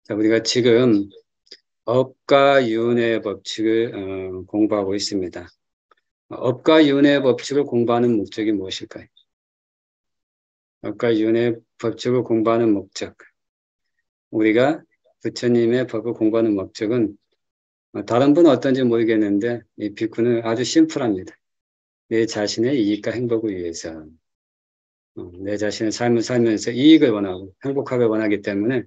자, 우리가 지금 업과 윤회의 법칙을 공부하고 있습니다. 업과 윤회의 법칙을 공부하는 목적이 무엇일까요? 업과 윤회의 법칙을 공부하는 목적. 우리가 부처님의 법을 공부하는 목적은 다른 분은 어떤지 모르겠는데 이 비쿠는 아주 심플합니다. 내 자신의 이익과 행복을 위해서 내 자신의 삶을 살면서 이익을 원하고 행복하게 원하기 때문에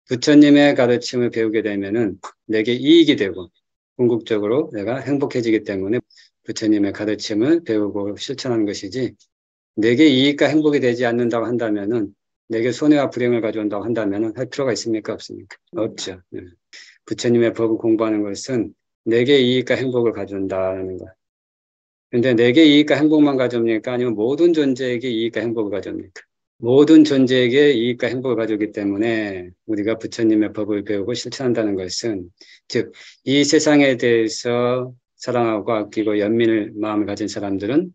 부처님의 가르침을 배우게 되면은 내게 이익이 되고 궁극적으로 내가 행복해지기 때문에 부처님의 가르침을 배우고 실천하는 것이지, 내게 이익과 행복이 되지 않는다고 한다면은, 내게 손해와 불행을 가져온다고 한다면은 할 필요가 있습니까? 없습니까? 없죠. 네. 부처님의 법을 공부하는 것은 내게 이익과 행복을 가져온다는 것. 근데 내게 이익과 행복만 가져옵니까? 아니면 모든 존재에게 이익과 행복을 가져옵니까? 모든 존재에게 이익과 행복을 가져오기 때문에 우리가 부처님의 법을 배우고 실천한다는 것은, 즉, 이 세상에 대해서 사랑하고 아끼고 연민을 마음을 가진 사람들은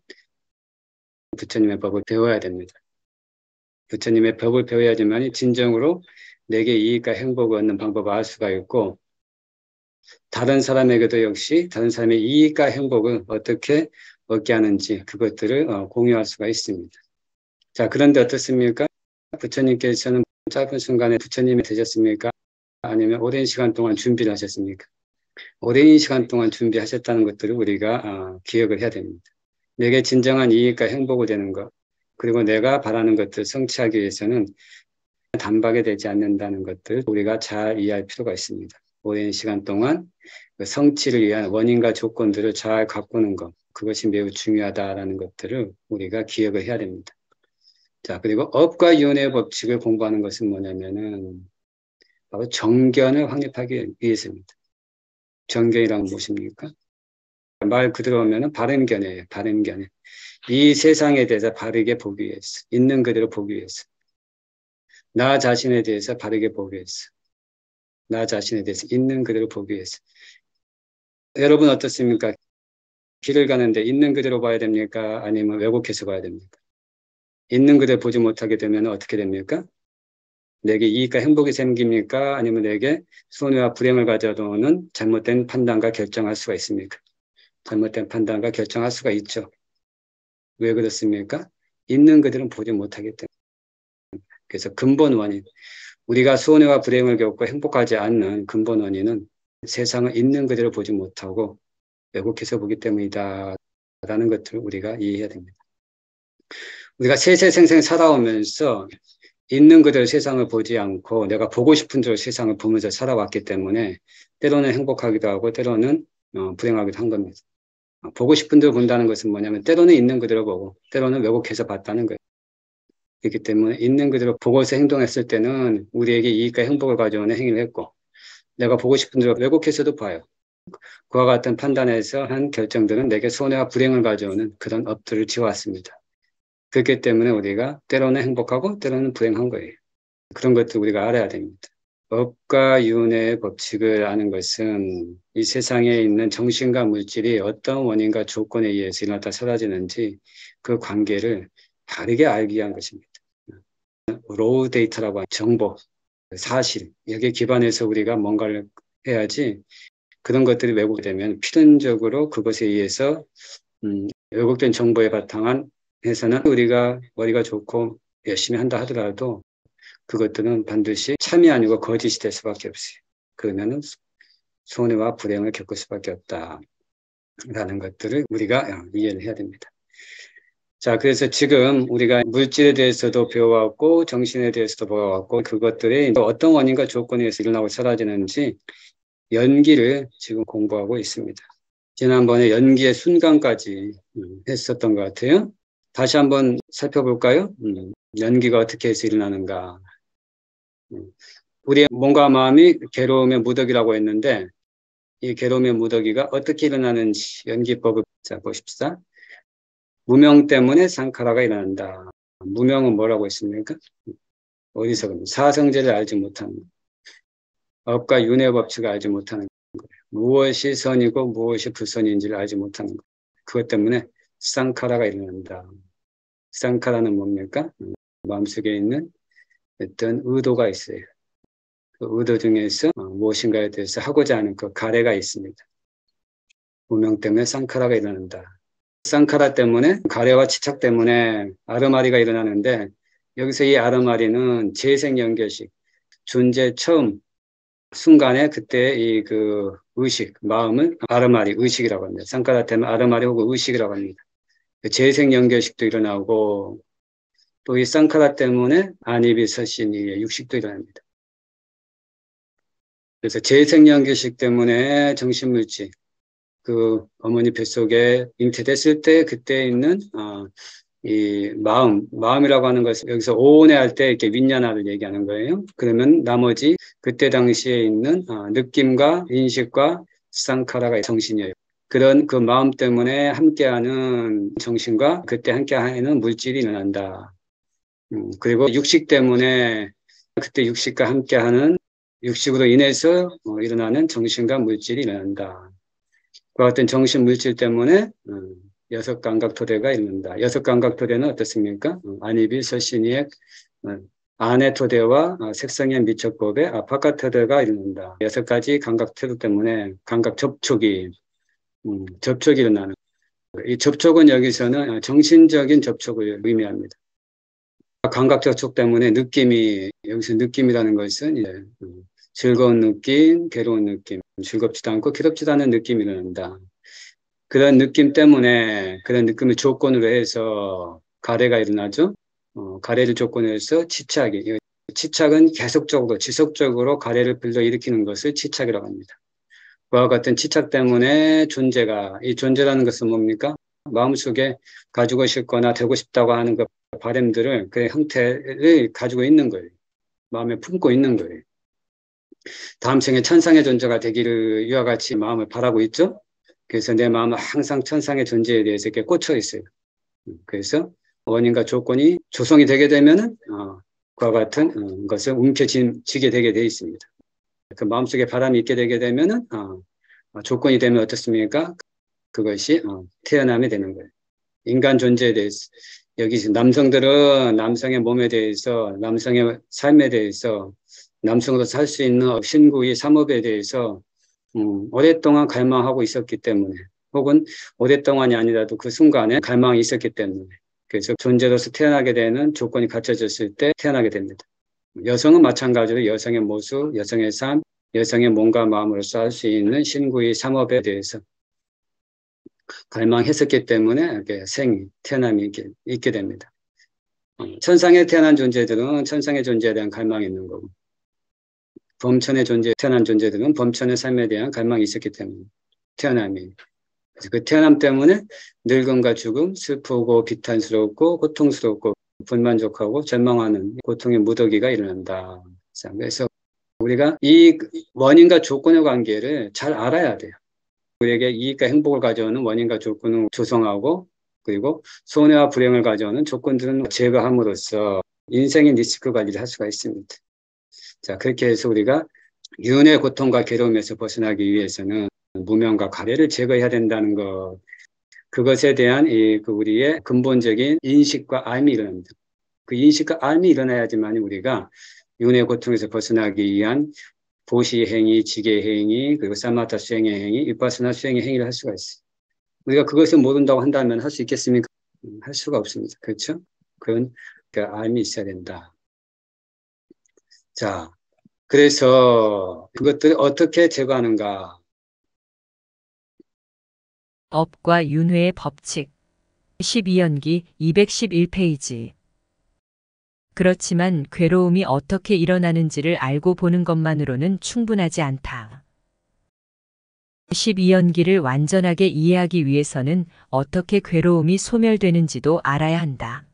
부처님의 법을 배워야 됩니다. 부처님의 법을 배워야지만 진정으로 내게 이익과 행복을 얻는 방법을 알 수가 있고, 다른 사람에게도 역시 다른 사람의 이익과 행복을 어떻게 얻게 하는지 그것들을 공유할 수가 있습니다. 자, 그런데 어떻습니까? 부처님께서는 짧은 순간에 부처님이 되셨습니까? 아니면 오랜 시간 동안 준비를 하셨습니까? 오랜 시간 동안 준비하셨다는 것들을 우리가 기억을 해야 됩니다. 내게 진정한 이익과 행복을 되는 것, 그리고 내가 바라는 것들을 성취하기 위해서는 단박에 되지 않는다는 것들 우리가 잘 이해할 필요가 있습니다. 오랜 시간 동안 그 성취를 위한 원인과 조건들을 잘 가꾸는 것, 그것이 매우 중요하다라는 것들을 우리가 기억을 해야 됩니다. 자, 그리고 업과 윤회의 법칙을 공부하는 것은 뭐냐면은 바로 정견을 확립하기 위해서입니다. 정견이란 무엇입니까? 말 그대로 하면은 바른 견해예요. 바른 견해. 이 세상에 대해서 바르게 보기 위해서, 있는 그대로 보기 위해서, 나 자신에 대해서 바르게 보기 위해서, 나 자신에 대해서 있는 그대로 보기 위해서. 여러분 어떻습니까? 길을 가는데 있는 그대로 봐야 됩니까? 아니면 왜곡해서 봐야 됩니까? 있는 그대로 보지 못하게 되면 어떻게 됩니까? 내게 이익과 행복이 생깁니까? 아니면 내게 손해와 불행을 가져오는 잘못된 판단과 결정할 수가 있습니까? 잘못된 판단과 결정할 수가 있죠. 왜 그렇습니까? 있는 그대로는 보지 못하기 때문에. 그래서 근본 원인, 우리가 손해와 불행을 겪고 행복하지 않는 근본 원인은 세상을 있는 그대로 보지 못하고 왜곡해서 보기 때문이다 라는 것들을 우리가 이해해야 됩니다. 우리가 세세생생 살아오면서 있는 그대로 세상을 보지 않고 내가 보고 싶은 대로 세상을 보면서 살아왔기 때문에 때로는 행복하기도 하고 때로는 불행하기도 한 겁니다. 보고 싶은 대로 본다는 것은 뭐냐면 때로는 있는 그대로 보고 때로는 왜곡해서 봤다는 거예요. 그렇기 때문에 있는 그대로 보고서 행동했을 때는 우리에게 이익과 행복을 가져오는 행위를 했고, 내가 보고 싶은 대로 왜곡해서도 봐요. 그와 같은 판단에서 한 결정들은 내게 손해와 불행을 가져오는 그런 업들을 지어왔습니다. 그렇기 때문에 우리가 때로는 행복하고 때로는 불행한 거예요. 그런 것도 우리가 알아야 됩니다. 법과 윤회의 법칙을 아는 것은 이 세상에 있는 정신과 물질이 어떤 원인과 조건에 의해서 일어났다 사라지는지 그 관계를 바르게 알기 위한 것입니다. 로우 데이터라고 하는 정보, 사실, 여기에 기반해서 우리가 뭔가를 해야지, 그런 것들이 왜곡되면 필연적으로 그것에 의해서 왜곡된 정보에 바탕한 해서는 우리가 머리가 좋고 열심히 한다 하더라도 그것들은 반드시 참이 아니고 거짓이 될 수밖에 없어요. 그러면은 손해와 불행을 겪을 수밖에 없다라는 것들을 우리가 이해를 해야 됩니다. 자, 그래서 지금 우리가 물질에 대해서도 배워왔고 정신에 대해서도 배워왔고 그것들이 어떤 원인과 조건에 의해서 일어나고 사라지는지 연기를 지금 공부하고 있습니다. 지난번에 연기의 순간까지 했었던 것 같아요. 다시 한번 살펴볼까요? 연기가 어떻게 해서 일어나는가. 우리의 몸과 마음이 괴로움의 무더기라고 했는데 이 괴로움의 무더기가 어떻게 일어나는지 연기법을 자 보십시다. 무명 때문에 상카라가 일어난다. 무명은 뭐라고 했습니까? 어디서 사성제를 알지 못하는 것. 업과 윤회 법칙을 알지 못하는 거예요. 무엇이 선이고 무엇이 불선인지를 알지 못하는 것. 그것 때문에 상카라가 일어난다. 상카라는 뭡니까? 마음속에 있는 어떤 의도가 있어요. 그 의도 중에서 무엇인가에 대해서 하고자 하는 그 가래가 있습니다. 무명 때문에 쌍카라가 일어난다. 쌍카라 때문에 가래와 치착 때문에 아르마리가 일어나는데 여기서 이 아르마리는 재생연결식 존재 처음 순간에 그때 이 그 의식 마음을 아르마리 의식이라고 합니다. 쌍카라 때문에 아르마리 혹은 의식이라고 합니다. 재생연결식도 일어나고 또 이 쌍카라 때문에 아니비서신이 육식도 일어납니다. 그래서 재생연결식 때문에 정신물질 그 어머니 뱃속에 잉태됐을 때 그때 있는 이 마음이라고 하는 것은 여기서 오온해할 때 이렇게 윈냐나를 얘기하는 거예요. 그러면 나머지 그때 당시에 있는 느낌과 인식과 쌍카라가 정신이에요. 그런 그 마음 때문에 함께하는 정신과 그때 함께하는 물질이 일어난다. 그리고 육식 때문에 그때 육식과 함께하는 육식으로 인해서 일어나는 정신과 물질이 일어난다. 그 같은 정신 물질 때문에 여섯 감각토대가 일어난다. 여섯 감각토대는 어떻습니까? 안이비 서신이의 안의 토대와 색성의 미적법의 바깥토대가 일어난다. 여섯 가지 감각토대 때문에 감각 접촉이 일어나는. 이 접촉은 여기서는 정신적인 접촉을 의미합니다. 감각 접촉 때문에 느낌이 여기서 느낌이라는 것은 이제 즐거운 느낌, 괴로운 느낌, 즐겁지도 않고 괴롭지도 않은 느낌이 일어난다. 그런 느낌 때문에 그런 느낌을 조건으로 해서 가래가 일어나죠. 가래를 조건으로 해서 치착이. 치착은 계속적으로 지속적으로 가래를 불러일으키는 것을 치착이라고 합니다. 그와 같은 치착 때문에 이 존재라는 것은 뭡니까? 마음속에 가지고 싶거나 되고 싶다고 하는 그 바램들을 그 형태를 가지고 있는 거예요. 마음에 품고 있는 거예요. 다음 생에 천상의 존재가 되기를 이와 같이 마음을 바라고 있죠. 그래서 내 마음은 항상 천상의 존재에 대해서 이렇게 꽂혀 있어요. 그래서 원인과 조건이 조성이 되게 되면은 그와 같은 것을 움켜쥐게 되게 되어 있습니다. 그 마음속에 바람이 있게 되게 되면은 조건이 되면 어떻습니까? 그것이 태어남이 되는 거예요. 인간 존재에 대해서 여기 남성들은 남성의 몸에 대해서 남성의 삶에 대해서 남성으로 살 수 있는 신구의 삶업에 대해서 오랫동안 갈망하고 있었기 때문에 혹은 오랫동안이 아니라도 그 순간에 갈망이 있었기 때문에 그래서 존재로서 태어나게 되는 조건이 갖춰졌을 때 태어나게 됩니다. 여성은 마찬가지로 여성의 모습, 여성의 삶, 여성의 몸과 마음으로서 할 수 있는 신구의 삶업에 대해서 갈망했었기 때문에 이렇게 태어남이 이렇게 있게 됩니다. 천상에 태어난 존재들은 천상의 존재에 대한 갈망이 있는 거고 범천의 태어난 존재들은 범천의 삶에 대한 갈망이 있었기 때문에 태어남이. 그래서 그 태어남 때문에 늙음과 죽음, 슬프고 비탄스럽고 고통스럽고 불만족하고 절망하는 고통의 무더기가 일어난다. 자, 그래서 우리가 이 원인과 조건의 관계를 잘 알아야 돼요. 우리에게 이익과 행복을 가져오는 원인과 조건을 조성하고 그리고 손해와 불행을 가져오는 조건들은 제거함으로써 인생의 리스크 관리를 할 수가 있습니다. 자, 그렇게 해서 우리가 윤의 고통과 괴로움에서 벗어나기 위해서는 무명과 가래를 제거해야 된다는 것, 그것에 대한 우리의 근본적인 인식과 알미 일어납니다. 그 인식과 알미 일어나야지만 우리가 윤의 고통에서 벗어나기 위한 보시 행위, 지계 행위, 그리고 사마타 수행의 행위, 위파스나 수행의 행위를 할 수가 있어요. 우리가 그것을 모른다고 한다면 할 수 있겠습니까? 할 수가 없습니다. 그렇죠? 그건 그 알미 있어야 된다. 자, 그래서 그것들을 어떻게 제거하는가? 업과 윤회의 법칙 12연기 211페이지. 그렇지만 괴로움이 어떻게 일어나는지를 알고 보는 것만으로는 충분하지 않다. 12연기를 완전하게 이해하기 위해서는 어떻게 괴로움이 소멸되는지도 알아야 한다.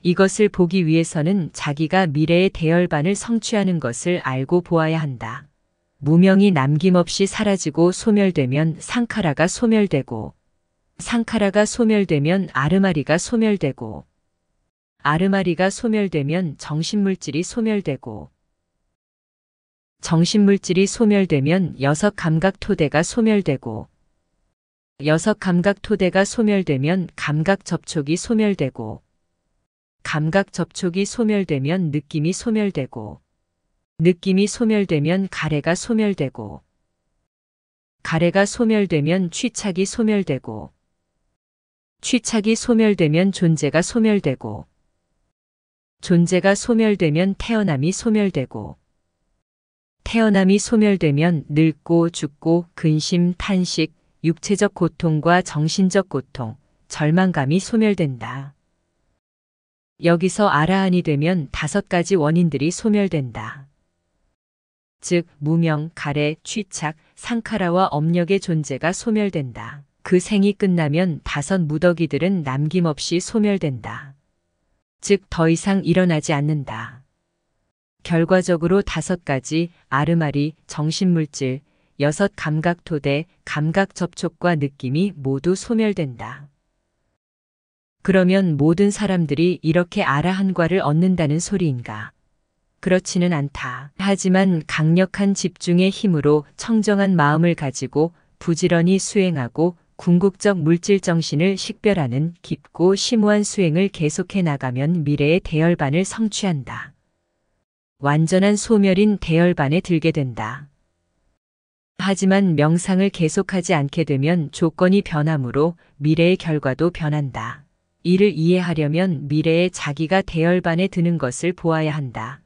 이것을 보기 위해서는 자기가 미래의 대열반을 성취하는 것을 알고 보아야 한다. 무명이 남김없이 사라지고 소멸되면 상카라가 소멸되고, 상카라가 소멸되면 아르마리가 소멸되고, 아르마리가 소멸되면 정신물질이 소멸되고, 정신물질이 소멸되면 여섯 감각토대가 소멸되고, 여섯 감각토대가 소멸되면 감각 접촉이 소멸되고, 감각 접촉이 소멸되면 느낌이 소멸되고, 느낌이 소멸되면 가래가 소멸되고, 가래가 소멸되면 취착이 소멸되고, 취착이 소멸되면 존재가 소멸되고, 존재가 소멸되면 태어남이 소멸되고, 태어남이 소멸되면 늙고 죽고 근심, 탄식, 육체적 고통과 정신적 고통, 절망감이 소멸된다. 여기서 아라한이 되면 5가지 원인들이 소멸된다. 즉 무명, 가래, 취착, 상카라와 업력의 존재가 소멸된다. 그 생이 끝나면 5 무더기들은 남김없이 소멸된다. 즉 더 이상 일어나지 않는다. 결과적으로 5가지 아르마리, 정신물질, 6 감각토대, 감각 접촉과 느낌이 모두 소멸된다. 그러면 모든 사람들이 이렇게 아라한과를 얻는다는 소리인가? 그렇지는 않다. 하지만 강력한 집중의 힘으로 청정한 마음을 가지고 부지런히 수행하고 궁극적 물질 정신을 식별하는 깊고 심오한 수행을 계속해 나가면 미래의 대열반을 성취한다. 완전한 소멸인 대열반에 들게 된다. 하지만 명상을 계속하지 않게 되면 조건이 변하므로 미래의 결과도 변한다. 이를 이해하려면 미래에 자기가 대열반에 드는 것을 보아야 한다.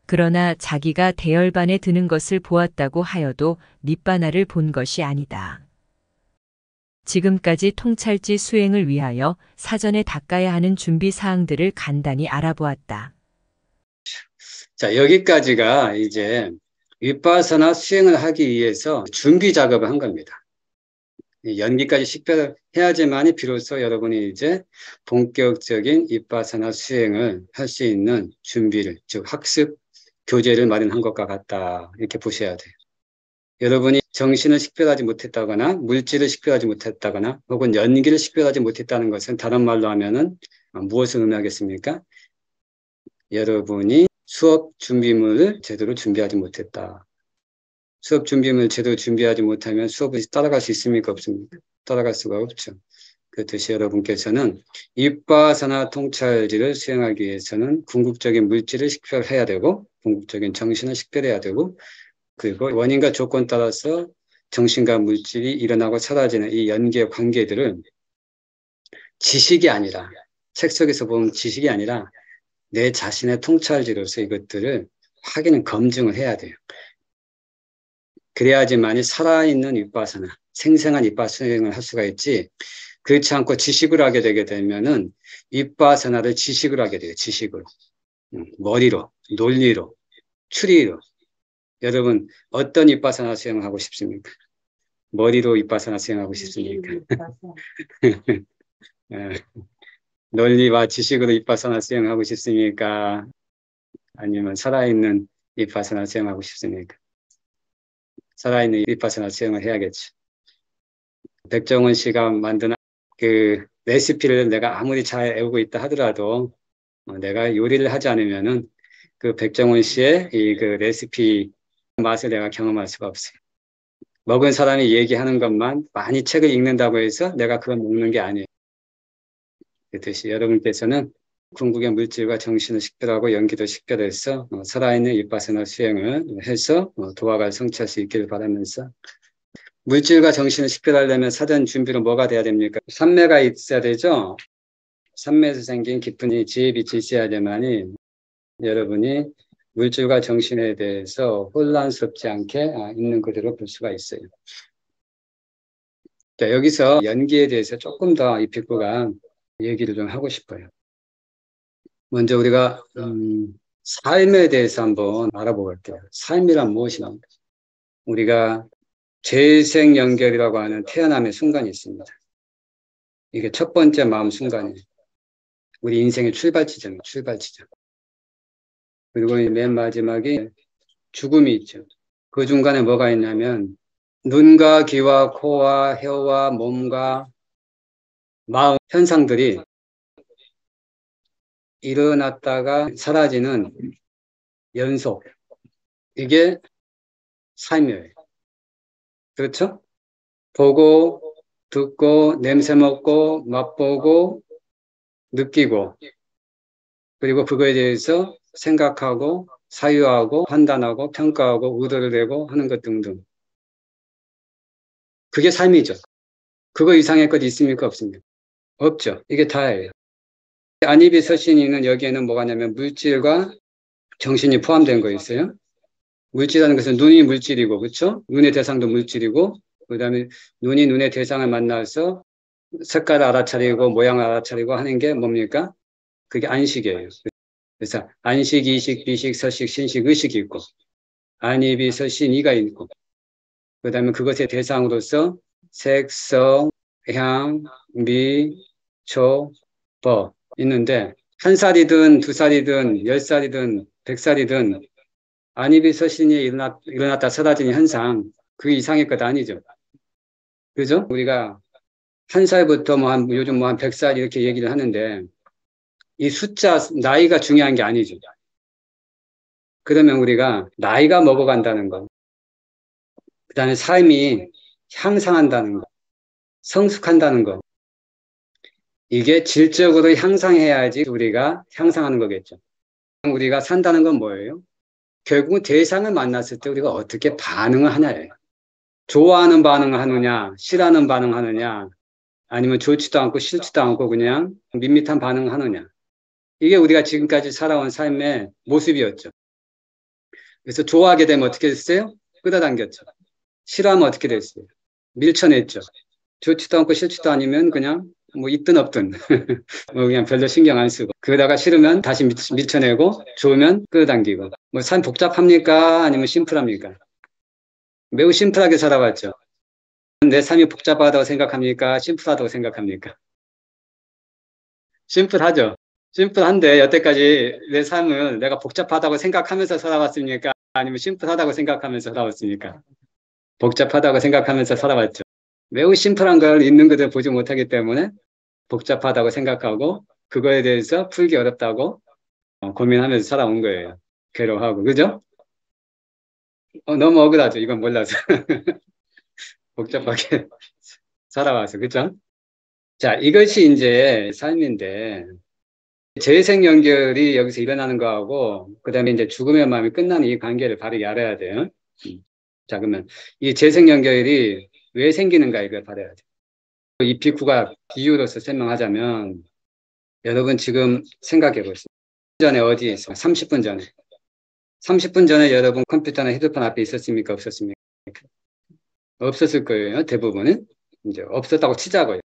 그러나 자기가 대열반에 드는 것을 보았다고 하여도 닛바나를 본 것이 아니다. 지금까지 통찰지 수행을 위하여 사전에 닦아야 하는 준비 사항들을 간단히 알아보았다. 자, 여기까지가 이제 윗바사나 수행을 하기 위해서 준비 작업을 한 겁니다. 연기까지 식별을 해야지만이 비로소 여러분이 이제 본격적인 윗바사나 수행을 할 수 있는 준비를, 즉 학습, 교재를 마련한 것과 같다. 이렇게 보셔야 돼요. 여러분이 정신을 식별하지 못했다거나 물질을 식별하지 못했다거나 혹은 연기를 식별하지 못했다는 것은 다른 말로 하면은 무엇을 의미하겠습니까? 여러분이 수업 준비물을 제대로 준비하지 못했다. 수업 준비물 제대로 준비하지 못하면 수업을 따라갈 수 있습니까? 없습니까? 따라갈 수가 없죠. 그렇듯이 여러분께서는 윗바사나 통찰지를 수행하기 위해서는 궁극적인 물질을 식별해야 되고 궁극적인 정신을 식별해야 되고 그리고 원인과 조건 따라서 정신과 물질이 일어나고 사라지는 이 연계의 관계들을 지식이 아니라 책 속에서 본 지식이 아니라 내 자신의 통찰지로서 이것들을 확인, 검증을 해야 돼요. 그래야지만이 살아있는 윗바사나, 생생한 윗바사행을 할 수가 있지, 그렇지 않고 지식으로 하게 되게 되면은 윗바사나를 지식으로 하게 돼요. 지식으로. 머리로, 논리로, 추리로. 여러분 어떤 윗바사나 수행을 하고 싶습니까? 머리로 윗바사나 수행하고 싶습니까? 논리와 지식으로 윗바사나 수행하고 싶습니까? 아니면 살아있는 윗바사나 수행하고 싶습니까? 살아있는 윗바사나 수행을 해야겠죠. 백종원 씨가 만든 그 레시피를 내가 아무리 잘 외우고 있다 하더라도 내가 요리를 하지 않으면은 그 백종원 씨의 이 그 레시피 맛을 내가 경험할 수가 없어요. 먹은 사람이 얘기하는 것만 많이 책을 읽는다고 해서 내가 그걸 먹는 게 아니에요. 그렇듯이 여러분께서는 궁극의 물질과 정신을 식별하고 연기도 식별해서 살아있는 윗바사나 수행을 해서 도화가를 성취할 수 있기를 바라면서 물질과 정신을 식별하려면 사전 준비로 뭐가 돼야 됩니까? 삼매가 있어야 되죠? 삼매에서 생긴 깊은 지혜 빛이 있어야지만이 여러분이 물질과 정신에 대해서 혼란스럽지 않게 있는 그대로 볼 수가 있어요. 자, 여기서 연기에 대해서 조금 더 이 빅구가 얘기를 좀 하고 싶어요. 먼저 우리가 삶에 대해서 한번 알아볼게요. 삶이란 무엇이냐? 우리가 재생연결이라고 하는 태어남의 순간이 있습니다. 이게 첫 번째 마음 순간이에요. 우리 인생의 출발지점이에요. 출발지점. 그리고 맨 마지막에 죽음이 있죠. 그 중간에 뭐가 있냐면 눈과 귀와 코와 혀와 몸과 마음 현상들이 일어났다가 사라지는 연속. 이게 삶이에요. 그렇죠? 보고, 듣고, 냄새 맡고, 맛보고, 느끼고, 그리고 그거에 대해서 생각하고 사유하고 판단하고 평가하고 의도를 내고 하는 것 등등. 그게 삶이죠. 그거 이상의 것 있습니까? 없습니까? 없죠. 이게 다예요. 안입이 서신이는 여기에는 뭐가 냐면 물질과 정신이 포함된 거 있어요. 물질이라는 것은 눈이 물질이고, 그렇죠? 눈의 대상도 물질이고, 그다음에 눈이 눈의 대상을 만나서 색깔을 알아차리고 모양을 알아차리고 하는 게 뭡니까? 그게 안식이에요. 그래서 안식, 이식, 비식, 서식, 신식, 의식이 있고, 안입이 서신, 이가 있고, 그다음에 그것의 대상으로서 색성, 향, 미, 초, 법 있는데, 한 살이든 두 살이든 10살이든 100살이든 안입이 서신이 일어났다 사라지는 현상, 그 이상의 것 아니죠. 그죠? 우리가 한 살부터 요즘 한 100살 이렇게 얘기를 하는데, 이 숫자, 나이가 중요한 게 아니죠. 그러면 우리가 나이가 먹어간다는 거, 그 다음에 삶이 향상한다는 거, 성숙한다는 거, 이게 질적으로 향상해야지 우리가 향상하는 거겠죠. 우리가 산다는 건 뭐예요? 결국은 대상을 만났을 때 우리가 어떻게 반응을 하냐예요. 좋아하는 반응을 하느냐, 싫어하는 반응을 하느냐, 아니면 좋지도 않고 싫지도 않고 그냥 밋밋한 반응을 하느냐. 이게 우리가 지금까지 살아온 삶의 모습이었죠. 그래서 좋아하게 되면 어떻게 됐어요? 끌어당겼죠. 싫어하면 어떻게 됐어요? 밀쳐냈죠. 좋지도 않고 싫지도 않으면 그냥 뭐 있든 없든 뭐 그냥 별로 신경 안 쓰고 그러다가 싫으면 다시 밀쳐내고 좋으면 끌어당기고 뭐 삶 복잡합니까? 아니면 심플합니까? 매우 심플하게 살아왔죠. 내 삶이 복잡하다고 생각합니까? 심플하다고 생각합니까? 심플하죠. 심플한데 여태까지 내 삶을 내가 복잡하다고 생각하면서 살아왔습니까? 아니면 심플하다고 생각하면서 살아왔습니까? 복잡하다고 생각하면서 살아왔죠. 매우 심플한 걸 있는 그대로 보지 못하기 때문에 복잡하다고 생각하고 그거에 대해서 풀기 어렵다고 고민하면서 살아온 거예요. 괴로워하고. 그죠? 너무 억울하죠. 이건 몰라서. 복잡하게 살아와서. 그죠? 자, 이것이 이제 삶인데 재생 연결이 여기서 일어나는 거하고 그다음에 이제 죽음의 마음이 끝나는 이 관계를 바르게 알아야 돼요. 자, 그러면 이 재생 연결이 왜 생기는가 이걸 바라야 돼요. 이 비쿠가 비유로서 설명하자면 여러분 지금 생각해 보세요. 전에 어디에 있어요? 30분 전에. 30분 전에 여러분 컴퓨터나 핸드폰 앞에 있었습니까? 없었습니까? 없었을 거예요. 대부분은. 이제 없었다고 치자고요.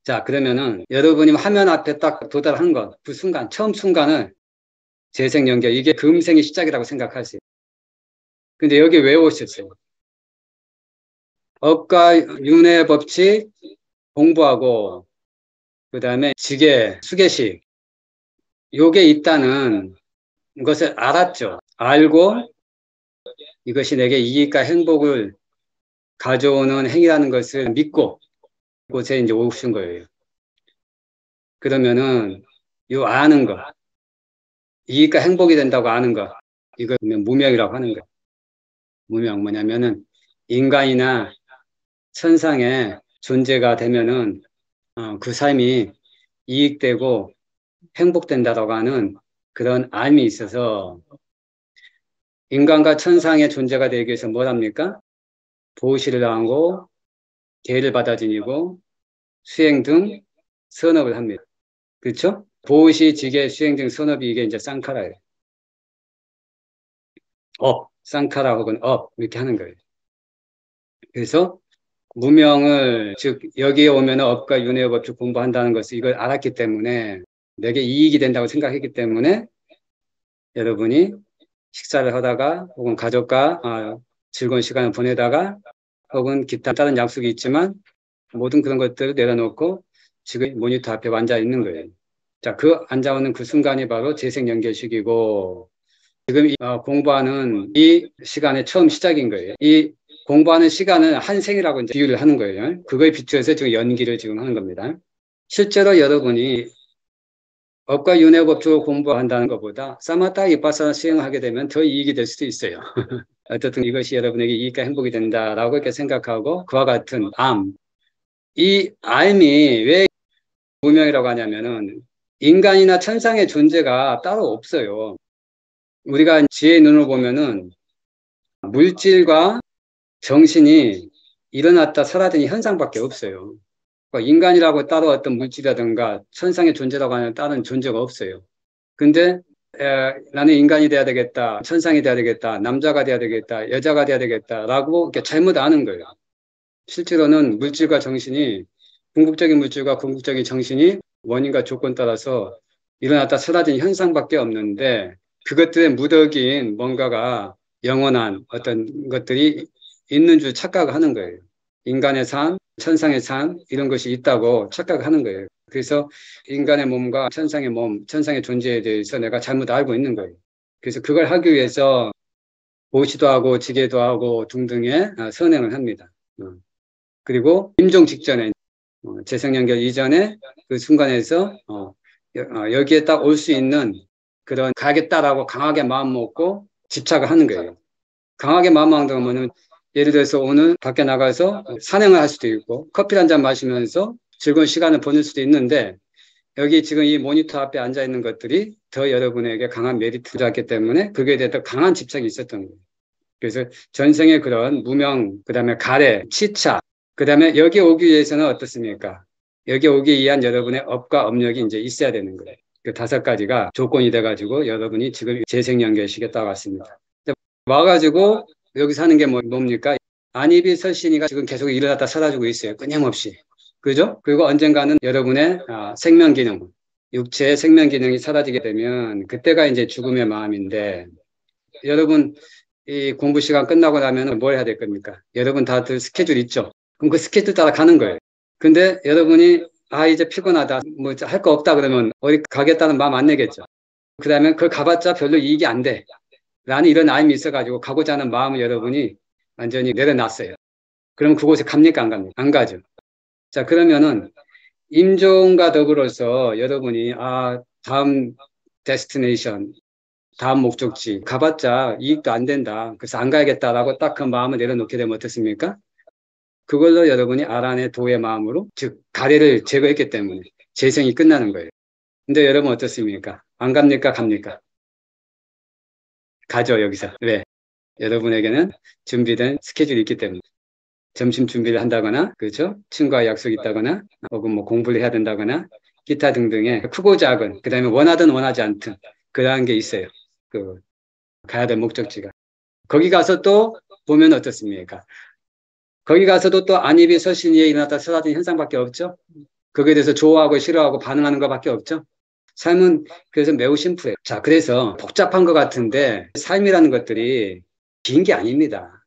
자, 그러면은 여러분이 화면 앞에 딱 도달한 것, 그 순간, 처음 순간을 재생 연결, 이게 금생의 시작이라고 생각하세요. 근데 여기 왜 오셨어요? 업과 윤회 법칙 공부하고 그다음에 지계, 수계식 요게 있다는 것을 알았죠. 알고 이것이 내게 이익과 행복을 가져오는 행위라는 것을 믿고 곳에 이제 오신 거예요. 그러면은 요 아는 거, 이익과 행복이 된다고 아는 거, 이거 무명이라고 하는 거예요. 무명 뭐냐면은 인간이나 천상의 존재가 되면은 그 삶이 이익되고 행복된다라고 하는 그런 암이 있어서 인간과 천상의 존재가 되기 위해서 뭘 합니까? 보시를 하고 계를 받아 지니고 수행 등 선업을 합니다. 그렇죠? 보시, 지계, 수행 등 선업이 이게 이제 쌍카라예요. 쌍카라 혹은 이렇게 하는 거예요. 그래서 무명을 즉 여기에 오면 업과 윤회의 법칙 공부한다는 것을 이걸 알았기 때문에 내게 이익이 된다고 생각했기 때문에 여러분이 식사를 하다가 혹은 가족과 즐거운 시간을 보내다가 혹은 기타 다른 약속이 있지만 모든 그런 것들을 내려놓고 지금 모니터 앞에 앉아 있는 거예요. 자, 그 앉아있는 그 순간이 바로 재생연결식이고 지금 공부하는 이 시간의 처음 시작인 거예요. 이 공부하는 시간은 한 생이라고 이제 비유를 하는 거예요. 그거에 비추어서 지금 연기를 지금 하는 겁니다. 실제로 여러분이 업과 윤회 법칙을 공부한다는 것보다 사마타 이파사나 수행을 하게 되면 더 이익이 될 수도 있어요. 어쨌든 이것이 여러분에게 이익과 행복이 된다라고 이렇게 생각하고 그와 같은 암. 이 암이 왜 무명이라고 하냐면은 인간이나 천상의 존재가 따로 없어요. 우리가 지혜의 눈으로 보면은 물질과 정신이 일어났다 사라지는 현상밖에 없어요. 그러니까 인간이라고 따로 어떤 물질이라든가 천상의 존재라고 하는 다른 존재가 없어요. 근데 나는 인간이 돼야 되겠다, 천상이 돼야 되겠다, 남자가 돼야 되겠다, 여자가 돼야 되겠다라고 이렇게 잘못 아는 거예요. 실제로는 물질과 정신이 궁극적인 물질과 궁극적인 정신이 원인과 조건 따라서 일어났다 사라진 현상밖에 없는데 그것들의 무덕인 뭔가가 영원한 어떤 것들이 있는 줄 착각하는 거예요. 인간의 삶, 천상의 삶 이런 것이 있다고 착각하는 거예요. 그래서 인간의 몸과 천상의 몸, 천상의 존재에 대해서 내가 잘못 알고 있는 거예요. 그래서 그걸 하기 위해서 보시도 하고 지게도 하고 등등의 선행을 합니다. 그리고 임종 직전에 재생연결 이전에 그 순간에서 여기에 딱 올 수 있는 그런 가겠다라고 강하게 마음 먹고 집착을 하는 거예요. 강하게 마음 먹으면 예를 들어서 오늘 밖에 나가서 산행을 할 수도 있고 커피 한 잔 마시면서 즐거운 시간을 보낼 수도 있는데 여기 지금 이 모니터 앞에 앉아 있는 것들이 더 여러분에게 강한 메리트를 줬기 때문에 그게 대해 강한 집착이 있었던 거예요. 그래서 전생의 그런 무명, 그다음에 가래, 치차, 그다음에 여기 오기 위해서는 어떻습니까? 여기 오기 위한 여러분의 업과 업력이 이제 있어야 되는 거예요. 그 다섯 가지가 조건이 돼가지고 여러분이 지금 재생연결식에 따라왔습니다. 와가지고 여기 사는 게 뭡니까? 안입이 설신이가 지금 계속 일어났다 사라지고 있어요. 끊임없이. 그죠? 그리고 언젠가는 여러분의 생명 기능, 육체의 생명 기능이 사라지게 되면 그때가 이제 죽음의 마음인데 여러분 이 공부 시간 끝나고 나면 뭘 해야 될 겁니까? 여러분 다들 스케줄 있죠? 그럼 그 스케줄 따라 가는 거예요. 근데 여러분이 이제 피곤하다, 뭐 할 거 없다 그러면 어디 가겠다는 마음 안 내겠죠? 그 다음에 그걸 가봤자 별로 이익이 안 돼. 라는 이런 마음이 있어가지고 가고자 하는 마음을 여러분이 완전히 내려놨어요. 그럼 그곳에 갑니까? 안 갑니까? 안 가죠. 자, 그러면은 임종과 더불어서 여러분이 다음 데스티네이션, 다음 목적지 가봤자 이익도 안 된다. 그래서 안 가야겠다라고 딱 그 마음을 내려놓게 되면 어떻습니까? 그걸로 여러분이 아란의 도의 마음으로 즉 가래를 제거했기 때문에 재생이 끝나는 거예요. 근데 여러분 어떻습니까? 안 갑니까? 갑니까? 가죠, 여기서. 왜? 여러분에게는 준비된 스케줄이 있기 때문에. 점심 준비를 한다거나, 그렇죠? 친구와 약속이 있다거나, 혹은 뭐 공부를 해야 된다거나, 기타 등등의 크고 작은, 그 다음에 원하든 원하지 않든, 그러한 게 있어요. 그, 가야 될 목적지가. 거기 가서 또 보면 어떻습니까? 거기 가서도 또 안입이 설신이에 일어났다 사라진 현상밖에 없죠? 거기에 대해서 좋아하고 싫어하고 반응하는 것밖에 없죠? 삶은 그래서 매우 심플해요. 자, 그래서 복잡한 것 같은데 삶이라는 것들이 긴 게 아닙니다.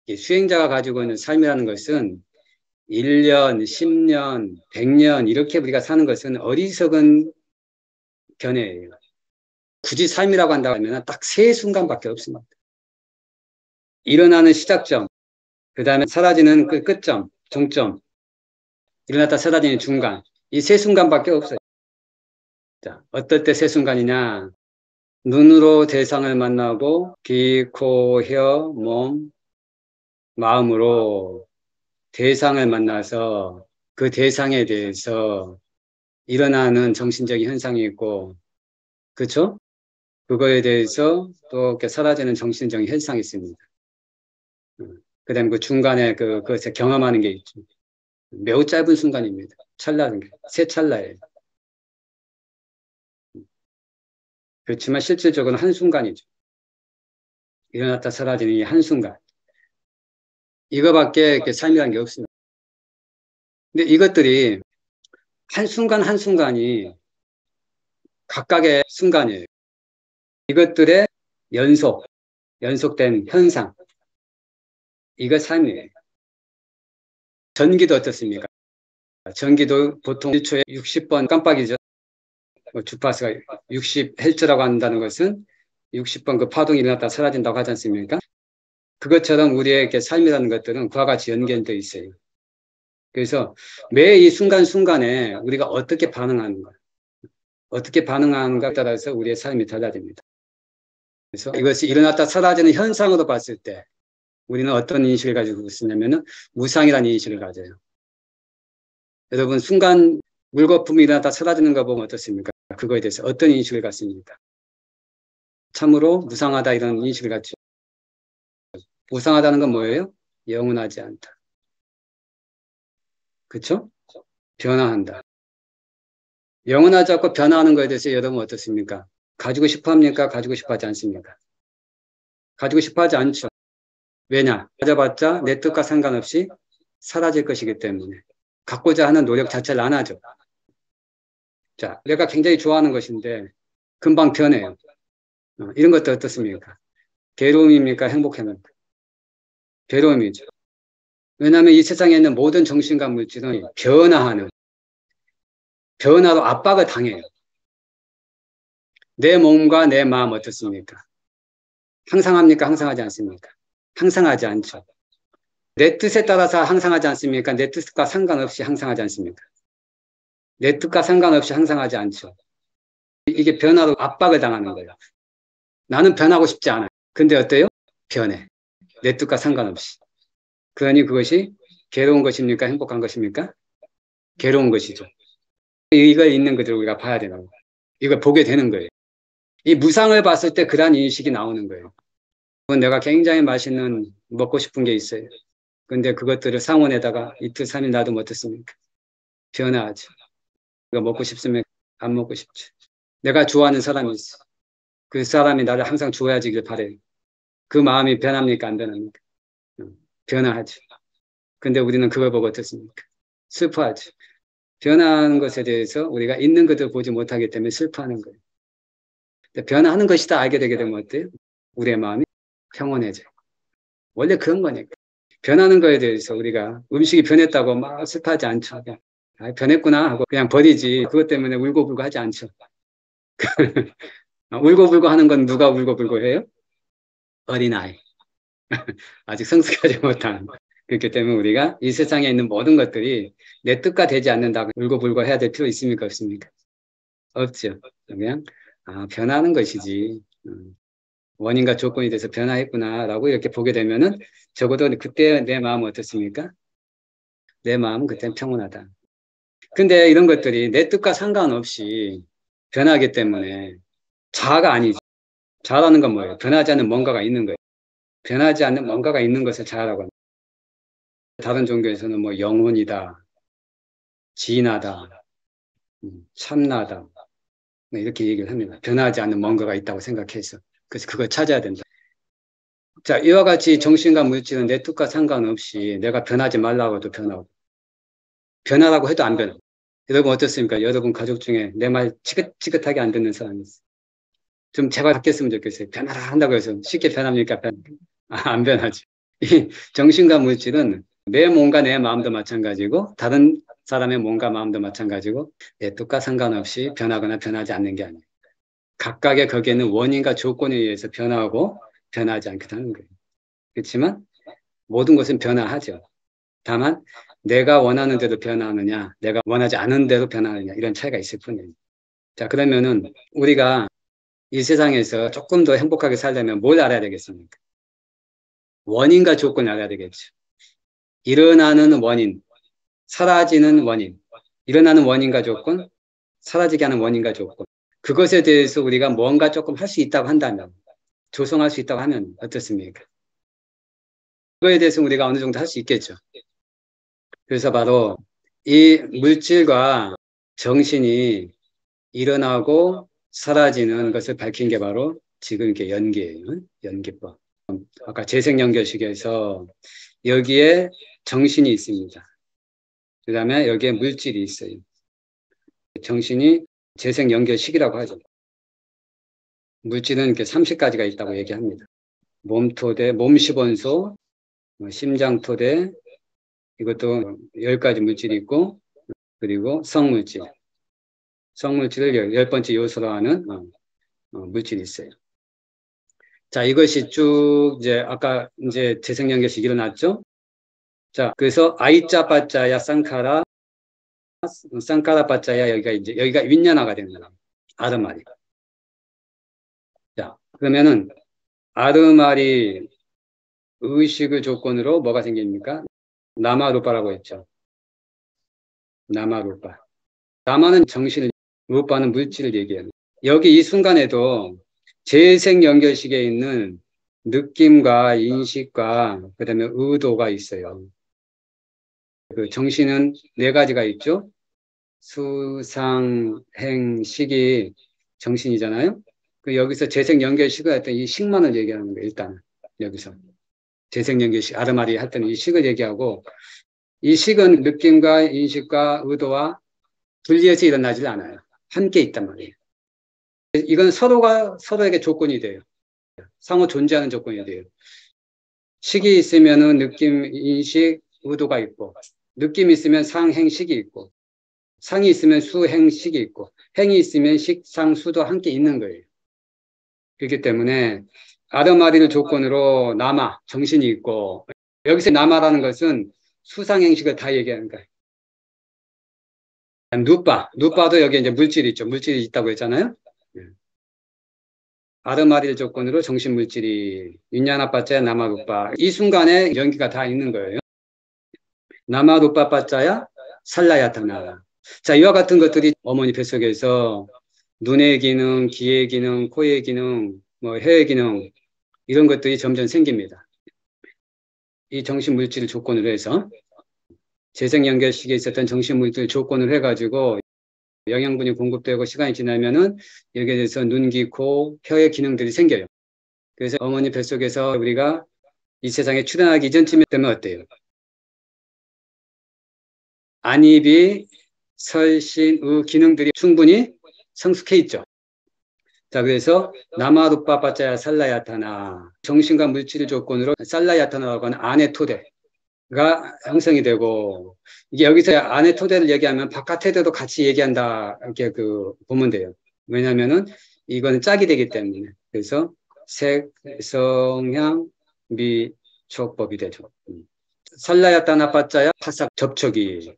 이 수행자가 가지고 있는 삶이라는 것은 1년, 10년, 100년 이렇게 우리가 사는 것은 어리석은 견해예요. 굳이 삶이라고 한다면 딱 세 순간밖에 없습니다. 일어나는 시작점, 그 다음에 사라지는 그 끝점, 종점, 일어났다 사라지는 중간, 이 세 순간밖에 없어요. 자, 어떨 때 세 순간이냐? 눈으로 대상을 만나고 귀, 코, 혀, 몸, 마음으로 대상을 만나서 그 대상에 대해서 일어나는 정신적인 현상이 있고, 그렇죠? 그거에 대해서 또 이렇게 사라지는 정신적인 현상이 있습니다. 그다음에 그 중간에 그것을 경험하는 게 있죠. 매우 짧은 순간입니다. 찰나는 게. 세 찰나예요. 그렇지만 실질적으로는 한순간이죠. 일어났다 사라지는 이 한순간. 이거밖에 이렇게 삶이라는 게 없습니다. 근데 이것들이 한순간 한순간이 각각의 순간이에요. 이것들의 연속, 연속된 현상. 이거 삶이에요. 전기도 어떻습니까? 전기도 보통 1초에 60번 깜빡이죠. 주파수가 60Hz라고 한다는 것은 60번 그 파동이 일어났다 사라진다고 하지 않습니까? 그것처럼 우리의 이렇게 삶이라는 것들은 그와 같이 연결되어 있어요. 그래서 매 이 순간순간에 우리가 어떻게 반응하는가, 어떻게 반응하는가에 따라서 우리의 삶이 달라집니다. 그래서 이것이 일어났다 사라지는 현상으로 봤을 때 우리는 어떤 인식을 가지고 있으냐면은 무상이라는 인식을 가져요. 여러분 순간 물거품이 일어났다 사라지는 거 보면 어떻습니까? 그거에 대해서 어떤 인식을 갖습니까? 참으로 무상하다 이런 인식을 갖죠. 무상하다는 건 뭐예요? 영원하지 않다. 그렇죠? 변화한다. 영원하지 않고 변화하는 거에 대해서 여러분 어떻습니까? 가지고 싶어 합니까? 가지고 싶어 하지 않습니까? 가지고 싶어 하지 않죠. 왜냐? 가져봤자 내 뜻과 상관없이 사라질 것이기 때문에 갖고자 하는 노력 자체를 안 하죠. 자, 내가 굉장히 좋아하는 것인데 금방 변해요. 이런 것도 어떻습니까? 괴로움입니까? 행복합니까? 괴로움이죠. 왜냐하면 이 세상에 있는 모든 정신과 물질은 변화로 압박을 당해요. 내 몸과 내 마음 어떻습니까? 항상합니까? 항상하지 않습니까? 항상하지 않죠. 내 뜻에 따라서 항상하지 않습니까? 내 뜻과 상관없이 항상하지 않습니까? 내 뜻과 상관없이 항상하지 않죠. 이게 변화로 압박을 당하는 거예요. 나는 변하고 싶지 않아요. 근데 어때요? 변해. 내 뜻과 상관없이. 그러니 그것이 괴로운 것입니까? 행복한 것입니까? 괴로운 것이죠. 이걸 있는 것을 우리가 봐야 되는 거예요. 이걸 보게 되는 거예요. 이 무상을 봤을 때 그러한 인식이 나오는 거예요. 내가 굉장히 맛있는 먹고 싶은 게 있어요. 근데 그것들을 상온에다가 이틀, 3일 놔두면 어떻습니까? 변화하죠. 이거 먹고 싶으면 안 먹고 싶죠. 내가 좋아하는 사람이 있어. 그 사람이 나를 항상 좋아해주길 바래요. 그 마음이 변합니까? 안 변합니까? 변화하죠. 근데 우리는 그걸 보고 어떻습니까? 슬퍼하죠. 변화하는 것에 대해서 우리가 있는 것을 보지 못하기 때문에 슬퍼하는 거예요. 변화하는 것이다 알게 되게 되면 어때요? 우리의 마음이 평온해져요. 원래 그런 거니까. 변하는 거에 대해서 우리가 음식이 변했다고 막 슬퍼하지 않죠. 변했구나 하고 그냥 버리지. 그것 때문에 울고불고 하지 않죠. 울고불고 하는 건 누가 울고불고 해요? 어린아이. 아직 성숙하지 못한. 그렇기 때문에 우리가 이 세상에 있는 모든 것들이 내 뜻과 되지 않는다고 울고불고 해야 될 필요 있습니까? 없습니까? 없죠. 그냥 변하는 것이지. 원인과 조건이 돼서 변화했구나라고 이렇게 보게 되면은 적어도 그때 내 마음은 어떻습니까? 내 마음은 그때는 평온하다. 근데 이런 것들이 내 뜻과 상관없이 변하기 때문에 자아가 아니죠. 자아라는 건 뭐예요? 변하지 않는 뭔가가 있는 거예요. 변하지 않는 뭔가가 있는 것을 자아라고 합니다. 다른 종교에서는 뭐 영혼이다, 진하다, 참나다 뭐 이렇게 얘기를 합니다. 변하지 않는 뭔가가 있다고 생각해서 그래서 그걸 찾아야 된다. 자, 이와 같이 정신과 물질은 내 뜻과 상관없이 내가 변하지 말라고 해도 변하고 변하라고 해도 안 변하고. 여러분 어떻습니까? 여러분 가족 중에 내 말 지긋지긋하게 안 듣는 사람이 있어요. 좀 제발 바뀌었으면 좋겠어요. 변하라 한다고 해서 쉽게 변합니까? 안 변하죠. 이 정신과 물질은 내 몸과 내 마음도 마찬가지고 다른 사람의 몸과 마음도 마찬가지고 내 뜻과 상관없이 변하거나 변하지 않는 게 아니에요. 각각의 거기에는 원인과 조건에 의해서 변하고 변하지 않겠다는 거예요. 그렇지만 모든 것은 변화하죠. 다만 내가 원하는 대로 변화하느냐 내가 원하지 않은 대로 변화하느냐 이런 차이가 있을 뿐이에요. 자, 그러면은 우리가 이 세상에서 조금 더 행복하게 살려면 뭘 알아야 되겠습니까? 원인과 조건을 알아야 되겠죠. 일어나는 원인, 사라지는 원인, 일어나는 원인과 조건, 사라지게 하는 원인과 조건. 그것에 대해서 우리가 뭔가 조금 할 수 있다고 한다면, 조성할 수 있다고 하면 어떻습니까? 그거에 대해서 우리가 어느 정도 할 수 있겠죠. 그래서 바로 이 물질과 정신이 일어나고 사라지는 것을 밝힌 게 바로 지금 이게 연기예요. 연기법. 아까 재생연결식에서 여기에 정신이 있습니다. 그 다음에 여기에 물질이 있어요. 정신이 재생연결식이라고 하죠. 물질은 이렇게 30가지가 있다고 얘기합니다. 몸토대, 몸시원소, 심장토대, 이것도 10가지 물질이 있고, 그리고 성물질. 성물질을 10번째 요소로 하는 물질이 있어요. 자, 이것이 쭉 이제 아까 이제 재생연결식 일어났죠? 자, 그래서 아이자 빠자야 쌍카라 빠자야 여기가 윈냐나가 되는 거예요. 아르마리. 자, 그러면은 아르마리 의식을 조건으로 뭐가 생깁니까? 나마루파라고 했죠. 나마루파. 나마는 정신을, 루파는 물질을 얘기해요. 여기 이 순간에도 재생 연결식에 있는 느낌과 인식과 그다음에 의도가 있어요. 그 정신은 네 가지가 있죠. 수, 상, 행, 식이 정신이잖아요. 그 여기서 재생 연결식을 할 때 이 식만을 얘기하는 거예요. 일단 여기서 재생 연결식 아르마리 할 때는 이 식을 얘기하고, 이 식은 느낌과 인식과 의도와 분리해서 일어나질 않아요. 함께 있단 말이에요. 이건 서로가 서로에게 조건이 돼요. 상호 존재하는 조건이 돼요. 식이 있으면은 느낌, 인식, 의도가 있고, 느낌이 있으면 상, 행, 식이 있고, 상이 있으면 수, 행, 식이 있고, 행이 있으면 식, 상, 수도 함께 있는 거예요. 그렇기 때문에 아르마리를 조건으로 남아, 정신이 있고, 여기서 남아라는 것은 수상행식을 다 얘기하는 거예요. 누빠도 여기 이제 물질이 있죠. 물질이 있다고 했잖아요. 아르마리를 조건으로 정신물질이 윈냐나빠짜야 나마루빠, 이 순간에 연기가 다 있는 거예요. 나마루빠빠짜야 살라야타나. 자, 이와 같은 것들이 어머니 뱃속에서 눈의 기능, 귀의 기능, 코의 기능, 뭐 혀의 기능, 이런 것들이 점점 생깁니다. 이 정신물질을 조건으로 해서 재생연결식에 있었던 정신물질 조건을 해가지고 영양분이 공급되고 시간이 지나면은 여기에 대해서 눈, 귀, 코, 혀의 기능들이 생겨요. 그래서 어머니 뱃속에서 우리가 이 세상에 출현하기 이전쯤에 되면 어때요? 안입이, 설신, 의 기능들이 충분히 성숙해 있죠. 자, 그래서 나마루빠빠짜야 살라야타나, 정신과 물질 조건으로 살라야타나라고 하는 안의 토대가 형성이 되고, 이게 여기서 안의 토대를 얘기하면 바깥 토대도 같이 얘기한다, 이렇게 보면 돼요. 왜냐면은 이거는 짝이 되기 때문에. 그래서 색, 성향, 미, 촉법이 되죠. 살라야타나 빠짜야 파삭 접촉이.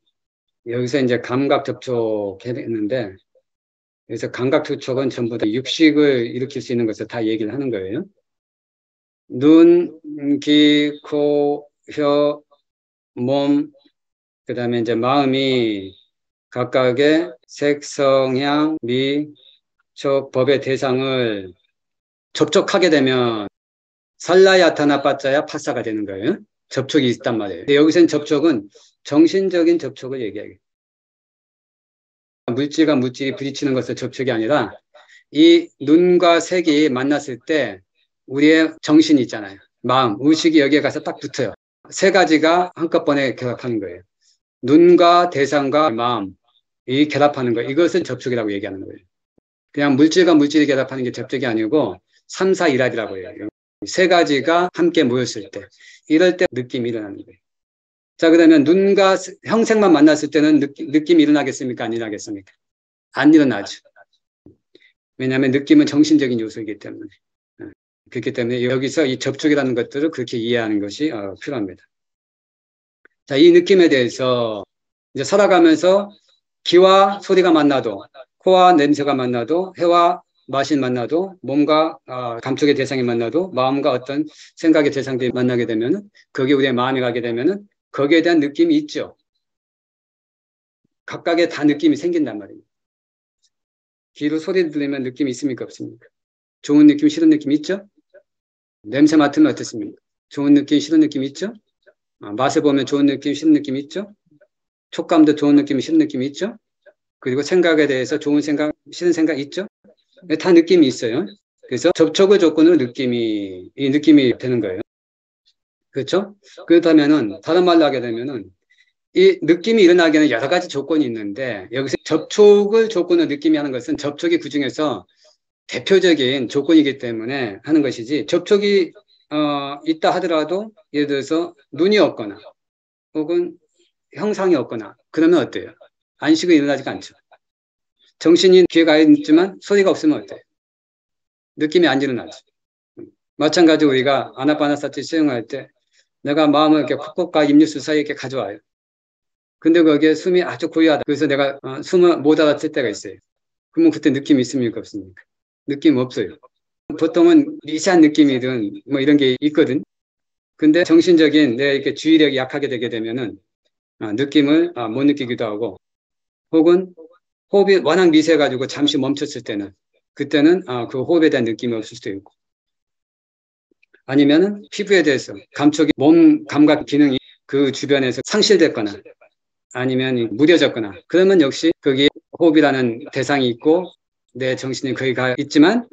여기서 이제 감각 접촉했는데, 그래서 감각 접촉은 전부 다 육식을 일으킬 수 있는 것을 다 얘기를 하는 거예요. 눈, 귀, 코, 혀, 몸, 그 다음에 이제 마음이 각각의 색, 성향, 미, 촉, 법의 대상을 접촉하게 되면 살라야타나 빠짜야 파사가 되는 거예요. 접촉이 있단 말이에요. 근데 여기서는 접촉은 정신적인 접촉을 얘기해요. 물질과 물질이 부딪히는 것은 접촉이 아니라 이 눈과 색이 만났을 때 우리의 정신이 있잖아요. 마음, 의식이 여기에 가서 딱 붙어요. 세 가지가 한꺼번에 결합하는 거예요. 눈과 대상과 마음이 결합하는 거, 이것을 접촉이라고 얘기하는 거예요. 그냥 물질과 물질이 결합하는 게 접촉이 아니고 3, 4, 1합이라고 해요. 세 가지가 함께 모였을 때, 이럴 때 느낌이 일어나는 거예요. 자, 그러면 눈과 형색만 만났을 때는 느낌이 일어나겠습니까? 안 일어나겠습니까? 안 일어나죠. 왜냐하면 느낌은 정신적인 요소이기 때문에. 그렇기 때문에 여기서 이 접촉이라는 것들을 그렇게 이해하는 것이 필요합니다. 자, 이 느낌에 대해서 이제 살아가면서 귀와 소리가 만나도, 코와 냄새가 만나도, 혀와 맛이 만나도, 몸과 감촉의 대상이 만나도, 마음과 어떤 생각의 대상들이 만나게 되면은, 거기에 우리의 마음이 가게 되면은 거기에 대한 느낌이 있죠. 각각의 다 느낌이 생긴단 말입니다. 귀로 소리 들으면 느낌이 있습니까? 없습니까? 좋은 느낌, 싫은 느낌 있죠? 냄새 맡으면 어떻습니까? 좋은 느낌, 싫은 느낌 있죠? 맛을 보면 좋은 느낌, 싫은 느낌 있죠? 촉감도 좋은 느낌, 싫은 느낌 있죠? 그리고 생각에 대해서 좋은 생각, 싫은 생각 있죠? 다 느낌이 있어요. 그래서 접촉을 조건으로 이 느낌이 되는 거예요. 그렇죠? 그렇다면은, 다른 말로 하게 되면은, 이 느낌이 일어나기에는 여러 가지 조건이 있는데, 여기서 접촉을 조건으로 느낌이 하는 것은 접촉이 그 중에서 대표적인 조건이기 때문에 하는 것이지, 접촉이 있다 하더라도 예를 들어서 눈이 없거나 혹은 형상이 없거나 그러면 어때요? 안식은 일어나지가 않죠. 정신이 귀에 가 있지만 소리가 없으면 어때요? 느낌이 안 일어나죠. 마찬가지로 우리가 아나파나사티 수행할 때 내가 마음을 이렇게 콧구멍과 입뉴스 사이에 이렇게 가져와요. 근데 거기에 숨이 아주 고요하다. 그래서 내가 숨을 못 알아챌 때가 있어요. 그러면 그때 느낌이 있습니까? 없습니까? 느낌 없어요. 보통은 미세한 느낌이든 뭐 이런 게 있거든. 근데 정신적인 내 이렇게 주의력이 약하게 되게 되면은 느낌을 못 느끼기도 하고, 혹은 호흡이 워낙 미세해가지고 잠시 멈췄을 때는 그때는 그 호흡에 대한 느낌이 없을 수도 있고, 아니면은 피부에 대해서 감촉이 몸 감각 기능이 그 주변에서 상실됐거나 아니면 무뎌졌거나 그러면 역시 거기에 호흡이라는 대상이 있고 내 정신이 거기 가 있지만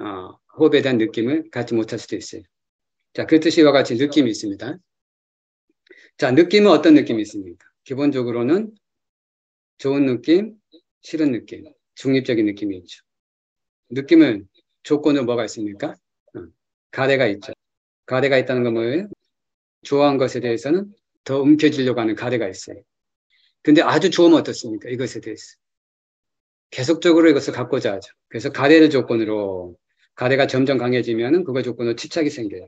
호흡에 대한 느낌을 갖지 못할 수도 있어요. 자, 그렇듯이 이와 같이 느낌이 있습니다. 자, 느낌은 어떤 느낌이 있습니까? 기본적으로는 좋은 느낌, 싫은 느낌, 중립적인 느낌이 있죠. 느낌은 조건으로 뭐가 있습니까? 가래가 있죠. 가래가 있다는 건 뭐예요? 좋아한 것에 대해서는 더 움켜쥐려고 하는 가래가 있어요. 근데 아주 좋으면 어떻습니까? 이것에 대해서. 계속적으로 이것을 갖고자 하죠. 그래서 가래를 조건으로, 가래가 점점 강해지면은 그걸 조건으로 집착이 생겨요.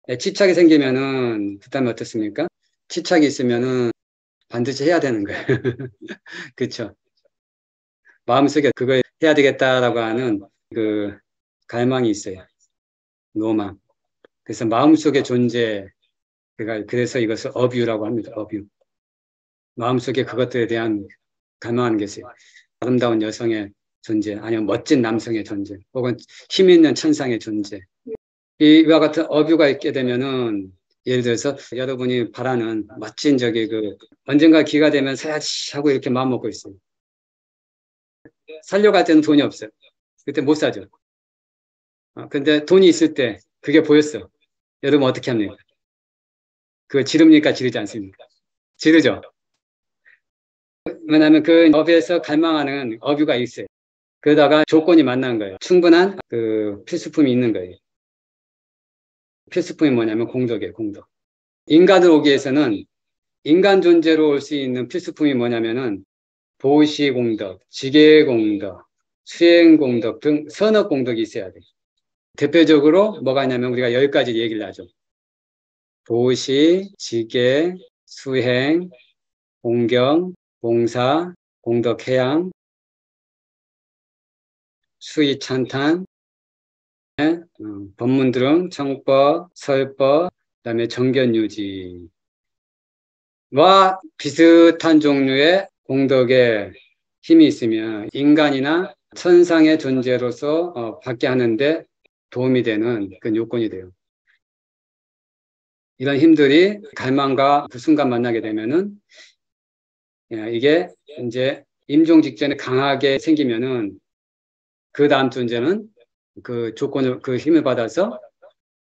네, 집착이 생기면은, 그 다음에 어떻습니까? 집착이 있으면은 반드시 해야 되는 거예요. 그렇죠. 마음속에 그걸 해야 되겠다라고 하는 그 갈망이 있어요. 로망. 그래서 마음속의 존재, 그래서 이것을 어뷰라고 합니다. 어뷰. 마음속에 그것들에 대한 갈망하는 게 있어요. 아름다운 여성의 존재, 아니면 멋진 남성의 존재, 혹은 힘 있는 천상의 존재. 이와 같은 어뷰가 있게 되면은, 예를 들어서 여러분이 바라는 멋진 언젠가 기회가 되면 사야지 하고 이렇게 마음 먹고 있어요. 살려고 할 때는 돈이 없어요. 그때 못 사죠. 근데 돈이 있을 때 그게 보였어. 여러분 어떻게 합니까? 그거 지릅니까? 지르지 않습니까? 지르죠. 왜냐하면 그 업에서 갈망하는 어뷰가 있어요. 그러다가 조건이 만난 거예요. 충분한 그 필수품이 있는 거예요. 필수품이 뭐냐면 공덕이에요, 공덕. 인간을 오기 위해서는 인간 존재로 올 수 있는 필수품이 뭐냐면은 보시 공덕, 지계 공덕, 수행 공덕 등 선업 공덕이 있어야 돼요. 대표적으로 뭐가 있냐면 우리가 10가지 얘기를 하죠. 보시, 지계, 수행, 공경, 봉사, 공덕해양, 수의찬탄, 법문드름, 청법, 설법, 그다음에 정견유지와 비슷한 종류의 공덕의 힘이 있으면 인간이나 천상의 존재로서 받게 하는데 도움이 되는 그 요건이 돼요. 이런 힘들이 갈망과 그 순간 만나게 되면은 이게 이제 임종 직전에 강하게 생기면은 그 다음 존재는 그 조건을, 그 힘을 받아서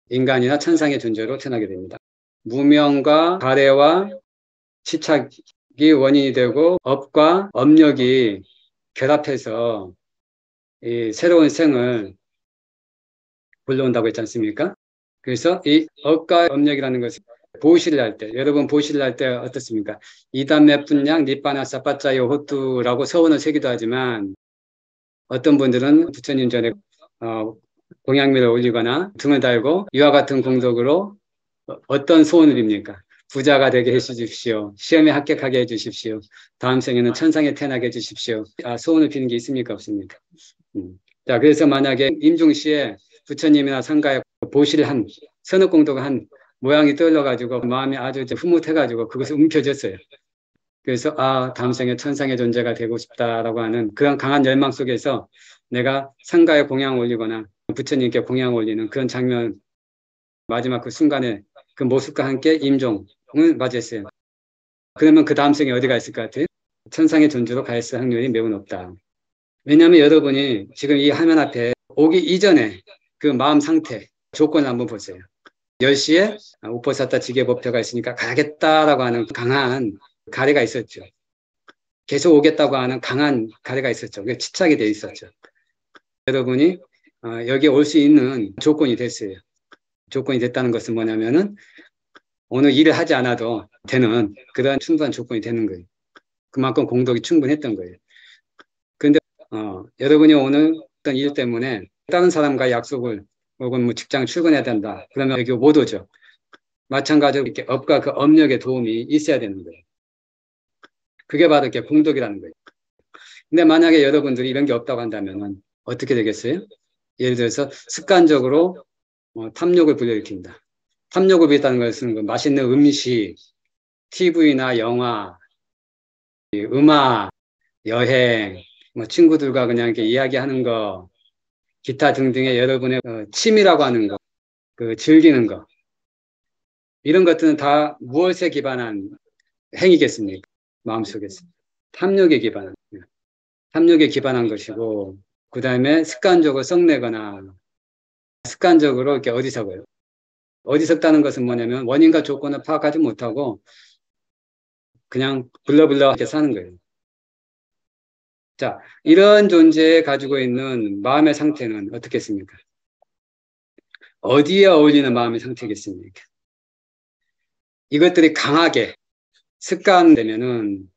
인간이나 천상의 존재로 태어나게 됩니다. 무명과 가래와 집착이 원인이 되고 업과 업력이 결합해서 이 새로운 생을 불러온다고 했지 않습니까? 그래서 이 업과 업력이라는 것은 보시를 할 때, 여러분 보시를 할 때 어떻습니까? 이담매 분양 니빠나 사빠짜요 호뚜라고 서원을 세기도 하지만 어떤 분들은 부처님 전에 공양미를 올리거나 등을 달고 이와 같은 공덕으로 어떤 소원을 빕니까? 부자가 되게 해주십시오. 시험에 합격하게 해주십시오. 다음 생에는 천상에 태어나게 해주십시오. 소원을 비는 게 있습니까? 없습니까? 자, 그래서 만약에 임종시에 부처님이나 상가에 보시를 한, 선업공덕을 한 모양이 떠올라가지고 마음이 아주 흐뭇해가지고 그것을 움켜졌어요. 그래서 다음 생에 천상의 존재가 되고 싶다라고 하는 그런 강한 열망 속에서 내가 상가에 공양 올리거나 부처님께 공양 올리는 그런 장면, 마지막 그 순간에 그 모습과 함께 임종을 맞이했어요. 그러면 그 다음 생에 어디가 있을 것 같아요? 천상의 존재로 가 있을 확률이 매우 높다. 왜냐하면 여러분이 지금 이 화면 앞에 오기 이전에 그 마음 상태, 조건을 한번 보세요. 10시에 우포사타 지계법표가 있으니까 가야겠다라고 하는 강한 가래가 있었죠. 계속 오겠다고 하는 강한 가래가 있었죠. 그게 집착이 돼 있었죠. 여러분이 여기 올 수 있는 조건이 됐어요. 조건이 됐다는 것은 뭐냐면은 오늘 일을 하지 않아도 되는 그런 충분한 조건이 되는 거예요. 그만큼 공덕이 충분했던 거예요. 근데 여러분이 오늘 어떤 일 때문에 다른 사람과 약속을 혹은 뭐 직장 출근해야 된다. 그러면 여기 못 오죠. 마찬가지로 이렇게 업과 그 업력의 도움이 있어야 되는 거예요. 그게 바로 이렇게 공덕이라는 거예요. 근데 만약에 여러분들이 이런 게 없다고 한다면 어떻게 되겠어요? 예를 들어서 습관적으로 탐욕을 불러일으킨다. 탐욕을 불러다는 것은 그 맛있는 음식, TV나 영화, 음악, 여행, 뭐 친구들과 그냥 이렇게 이야기하는 거, 기타 등등의 여러분의 취미라고 하는 거, 즐기는 거, 이런 것들은 다 무엇에 기반한 행위겠습니까? 마음속에서. 탐욕에 기반한, 탐욕에 기반한 것이고, 그 다음에 습관적으로 썩내거나, 습관적으로 이렇게 어리석어요. 어리석다는 것은 뭐냐면 원인과 조건을 파악하지 못하고 그냥 불러불러 이렇게 사는 거예요. 자, 이런 존재에 가지고 있는 마음의 상태는 어떻겠습니까? 어디에 어울리는 마음의 상태겠습니까? 이것들이 강하게 습관되면은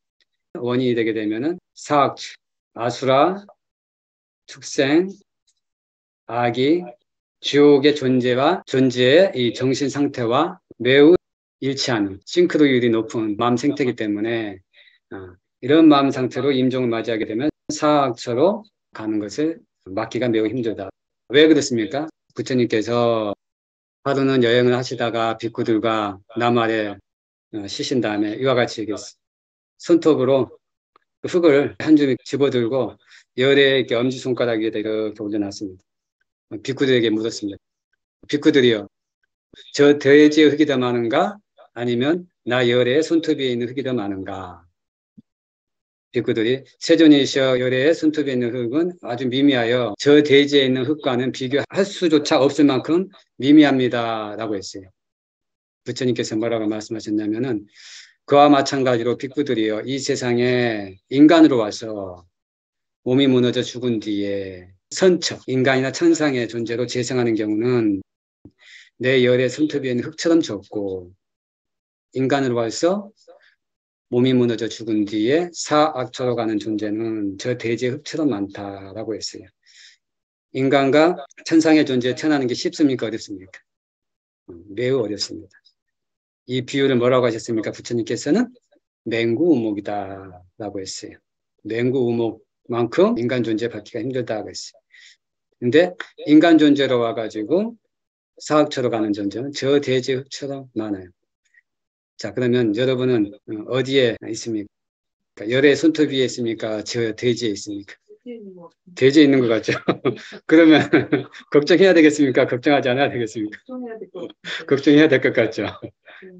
원인이 되게 되면은 사악취, 아수라, 축생, 악이, 지옥의 존재의 이 정신 상태와 매우 일치하는 싱크로율이 높은 마음 상태이기 때문에 이런 마음 상태로 임종을 맞이하게 되면 사악처로 가는 것을 막기가 매우 힘들다. 왜 그렇습니까? 부처님께서 하루는 여행을 하시다가 비구들과 나무 아래 쉬신 다음에 이와 같이 손톱으로 그 흙을 한 줌 집어들고 열에 이렇게 엄지손가락 위에다 이렇게 올려놨습니다. 비구들에게 물었습니다. 비구들이요, 저 돼지의 흙이 더 많은가? 아니면 나 열의 손톱 위에 있는 흙이 더 많은가? 비구들이 세존이시여, 열의 손톱 위에 있는 흙은 아주 미미하여 저 돼지에 있는 흙과는 비교할 수조차 없을 만큼 미미합니다 라고 했어요. 부처님께서 뭐라고 말씀하셨냐면은 그와 마찬가지로 비구들이요, 이 세상에 인간으로 와서 몸이 무너져 죽은 뒤에 선처, 인간이나 천상의 존재로 재생하는 경우는 내 열의 손톱 위에 있는 흙처럼 적고, 인간으로 와서 몸이 무너져 죽은 뒤에 사악처로 가는 존재는 저 대지의 흙처럼 많다라고 했어요. 인간과 천상의 존재에 태어나는 게 쉽습니까? 어렵습니까? 매우 어렵습니다. 이 비유를 뭐라고 하셨습니까? 부처님께서는 맹구우목이다라고 했어요. 맹구우목만큼 인간 존재 받기가 힘들다고 했어요. 근데 인간 존재로 와가지고 사악처로 가는 존재는 저 대지의 흙처럼 많아요. 자, 그러면 여러분은 어디에 있습니까? 열의 손톱 위에 있습니까? 저 돼지에 있습니까? 돼지에 있는 것 같죠? 그러면 걱정해야 되겠습니까? 걱정하지 않아야 되겠습니까? 걱정해야 될 것 같죠?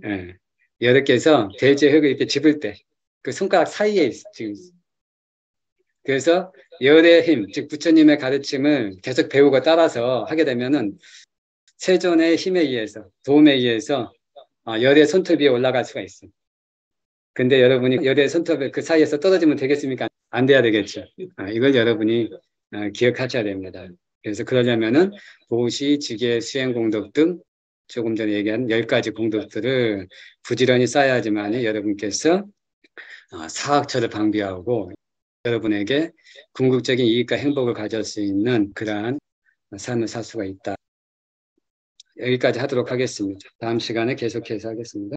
예. 여러께서 돼지의 흙을 이렇게 집을 때 그 손가락 사이에 지금, 그래서 열의 힘, 즉 부처님의 가르침을 계속 배우고 따라서 하게 되면은 세존의 힘에 의해서, 도움에 의해서 열의 손톱 위에 올라갈 수가 있어요. 근데 여러분이 열의 손톱에 그 사이에서 떨어지면 되겠습니까? 안 돼야 되겠죠. 이걸 여러분이 기억하셔야 됩니다. 그래서 그러려면은 도시, 지계, 수행 공덕 등 조금 전에 얘기한 10가지 공덕들을 부지런히 쌓아야지만 여러분께서 사악처를 방비하고 여러분에게 궁극적인 이익과 행복을 가질 수 있는 그러한 삶을 살 수가 있다. 여기까지 하도록 하겠습니다. 다음 시간에 계속해서 하겠습니다.